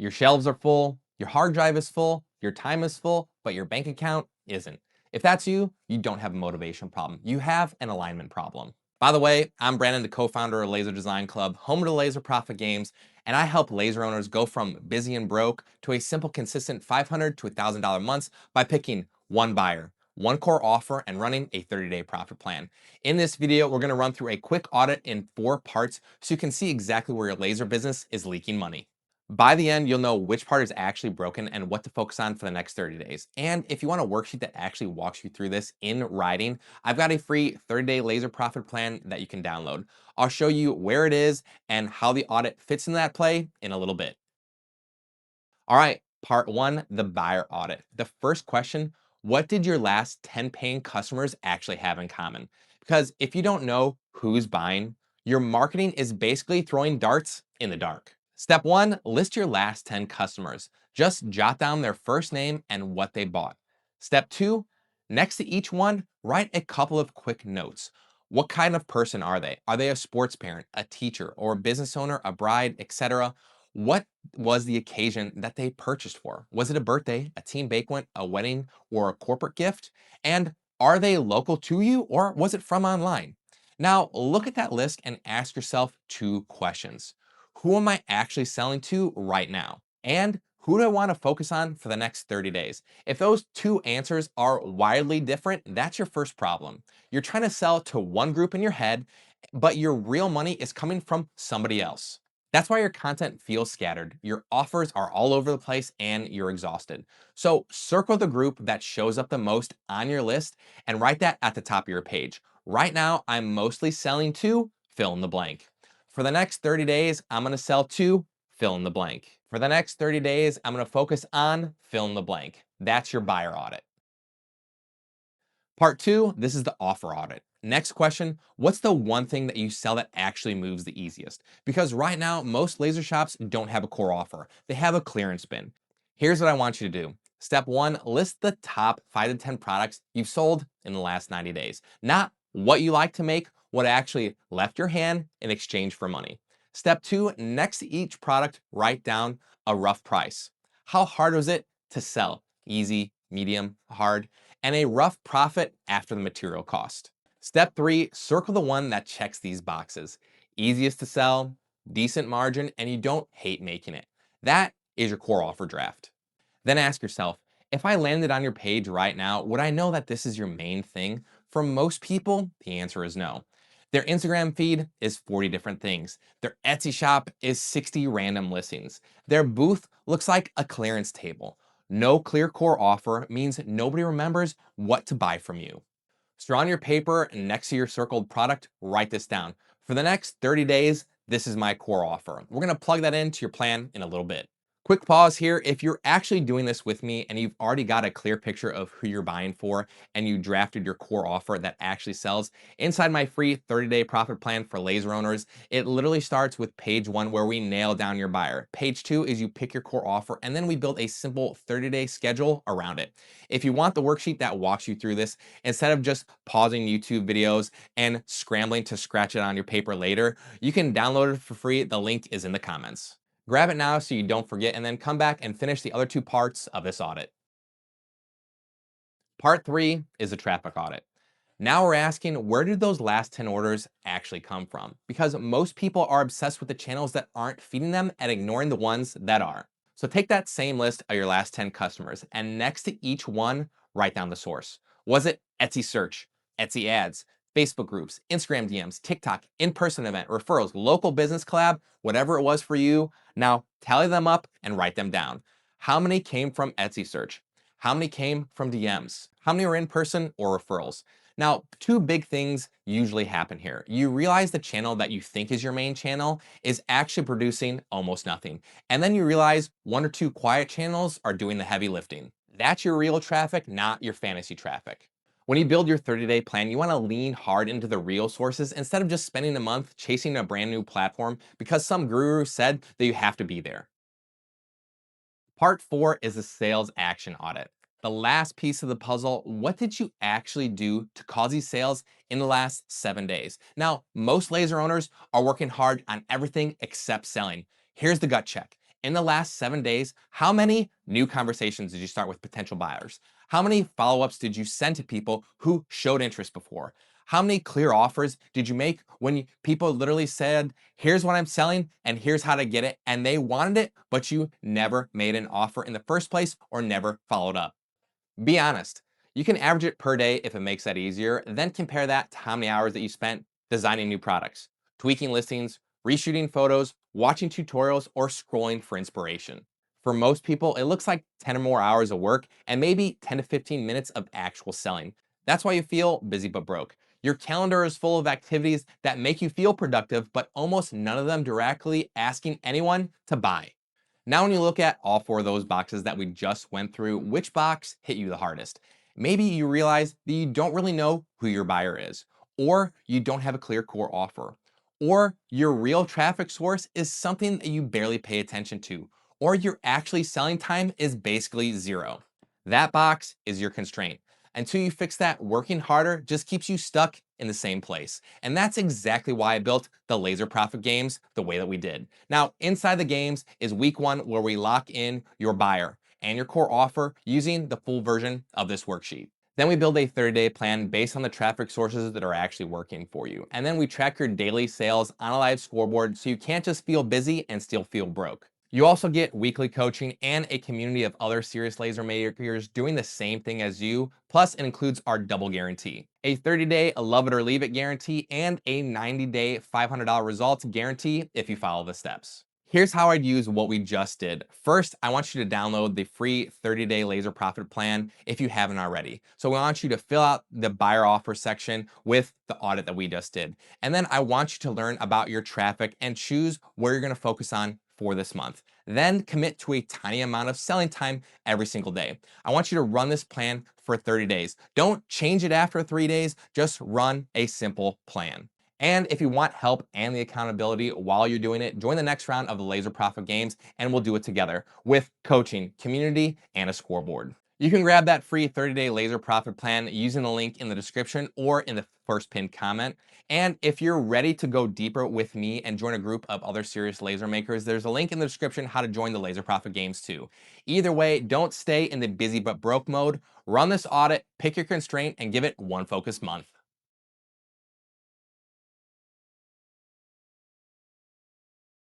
Your shelves are full, your hard drive is full, your time is full, but your bank account isn't. If that's you, you don't have a motivation problem. You have an alignment problem. By the way, I'm Brandon, the co-founder of Laser Design Club, home of the Laser Profit Games, and I help laser owners go from busy and broke to a simple, consistent $500 to $1,000 months by picking one buyer, one core offer, and running a 30-day profit plan. In this video, we're going to run through a quick audit in 4 parts so you can see exactly where your laser business is leaking money. By the end, you'll know which part is actually broken and what to focus on for the next 30 days. And if you want a worksheet that actually walks you through this in writing, I've got a free 30-day laser profit plan that you can download. I'll show you where it is and how the audit fits in that play in a little bit. All right, part 1, the buyer audit. The first question, what did your last 10 paying customers actually have in common? Because if you don't know who's buying, your marketing is basically throwing darts in the dark. Step 1, list your last 10 customers. Just jot down their first name and what they bought. Step 2, next to each one, write a couple of quick notes. What kind of person are they? Are they a sports parent, a teacher, or a business owner, a bride, etc.? What was the occasion that they purchased for? Was it a birthday, a team banquet, a wedding, or a corporate gift? And are they local to you or was it from online? Now, look at that list and ask yourself 2 questions. Who am I actually selling to right now? And who do I want to focus on for the next 30 days? If those 2 answers are wildly different, that's your first problem. You're trying to sell to one group in your head, but your real money is coming from somebody else. That's why your content feels scattered, your offers are all over the place, and you're exhausted. So circle the group that shows up the most on your list and write that at the top of your page. Right now, I'm mostly selling to fill in the blank. For the next 30 days, I'm going to sell to fill in the blank. For the next 30 days, I'm going to focus on fill in the blank. That's your buyer audit. Part 2, this is the offer audit. Next question, what's the one thing that you sell that actually moves the easiest? Because right now, most laser shops don't have a core offer. They have a clearance bin. Here's what I want you to do. Step 1, list the top 5 to 10 products you've sold in the last 90 days. Not what you like to make, what actually left your hand in exchange for money. Step 2, next to each product, write down a rough price. How hard was it to sell? Easy, medium, hard, and a rough profit after the material cost. Step 3, circle the one that checks these boxes. Easiest to sell, decent margin, and you don't hate making it. That is your core offer draft. Then ask yourself, if I landed on your page right now, would I know that this is your main thing? For most people, the answer is no. Their Instagram feed is 40 different things. Their Etsy shop is 60 random listings. Their booth looks like a clearance table. No clear core offer means nobody remembers what to buy from you. So on your paper next to your circled product, write this down. For the next 30 days, this is my core offer. We're going to plug that into your plan in a little bit. Quick pause here. If you're actually doing this with me and you've already got a clear picture of who you're buying for and you drafted your core offer that actually sells, inside my free 30-day profit plan for laser owners, it literally starts with page 1 where we nail down your buyer. Page 2 is you pick your core offer and then we build a simple 30-day schedule around it. If you want the worksheet that walks you through this, instead of just pausing YouTube videos and scrambling to scratch it on your paper later, you can download it for free. The link is in the comments. Grab it now so you don't forget, and then come back and finish the other 2 parts of this audit. Part 3 is a traffic audit. Now we're asking, where did those last 10 orders actually come from? Because most people are obsessed with the channels that aren't feeding them and ignoring the ones that are. So take that same list of your last 10 customers and next to each one, write down the source. Was it Etsy search, Etsy ads, Facebook groups, Instagram DMs, TikTok, in-person event, referrals, local business collab, whatever it was for you? Now tally them up and write them down. How many came from Etsy search? How many came from DMs? How many were in person or referrals? Now, 2 big things usually happen here. You realize the channel that you think is your main channel is actually producing almost nothing. And then you realize 1 or 2 quiet channels are doing the heavy lifting. That's your real traffic, not your fantasy traffic. When you build your 30-day plan, you want to lean hard into the real sources instead of just spending a month chasing a brand new platform because some guru said that you have to be there. Part 4 is the sales action audit. The last piece of the puzzle, what did you actually do to cause these sales in the last 7 days? Now, most laser owners are working hard on everything except selling. Here's the gut check. In the last 7 days, how many new conversations did you start with potential buyers? How many follow-ups did you send to people who showed interest before? How many clear offers did you make when people literally said, here's what I'm selling and here's how to get it, and they wanted it, but you never made an offer in the first place or never followed up? Be honest. You can average it per day if it makes that easier, then compare that to how many hours that you spent designing new products, tweaking listings, reshooting photos, watching tutorials, or scrolling for inspiration. For most people, it looks like 10 or more hours of work and maybe 10 to 15 minutes of actual selling. That's why you feel busy but broke. Your calendar is full of activities that make you feel productive, but almost none of them directly asking anyone to buy. Now, when you look at all four of those boxes that we just went through, which box hit you the hardest? Maybe you realize that you don't really know who your buyer is, or you don't have a clear core offer, or your real traffic source is something that you barely pay attention to, or your actually selling time is basically zero. That box is your constraint. Until you fix that, working harder just keeps you stuck in the same place. And that's exactly why I built the Laser Profit games the way that we did. Now, inside the games is week one where we lock in your buyer and your core offer using the full version of this worksheet. Then we build a 30-day plan based on the traffic sources that are actually working for you. And then we track your daily sales on a live scoreboard so you can't just feel busy and still feel broke. You also get weekly coaching and a community of other serious laser makers doing the same thing as you. Plus, it includes our double guarantee, a 30-day love it or leave it guarantee, and a 90-day $500 results guarantee if you follow the steps. Here's how I'd use what we just did. First, I want you to download the free 30-day laser profit plan if you haven't already. So I want you to fill out the buyer offer section with the audit that we just did. And then I want you to learn about your traffic and choose where you're going to focus on for this month. Then commit to a tiny amount of selling time every single day. I want you to run this plan for 30 days. Don't change it after 3 days, just run a simple plan. And if you want help and the accountability while you're doing it, join the next round of the Laser Profit Games and we'll do it together with coaching, community, and a scoreboard. You can grab that free 30-day Laser Profit plan using the link in the description or in the first pinned comment. And if you're ready to go deeper with me and join a group of other serious laser makers, there's a link in the description how to join the Laser Profit Games too. Either way, don't stay in the busy but broke mode. Run this audit, pick your constraint, and give it one focused month.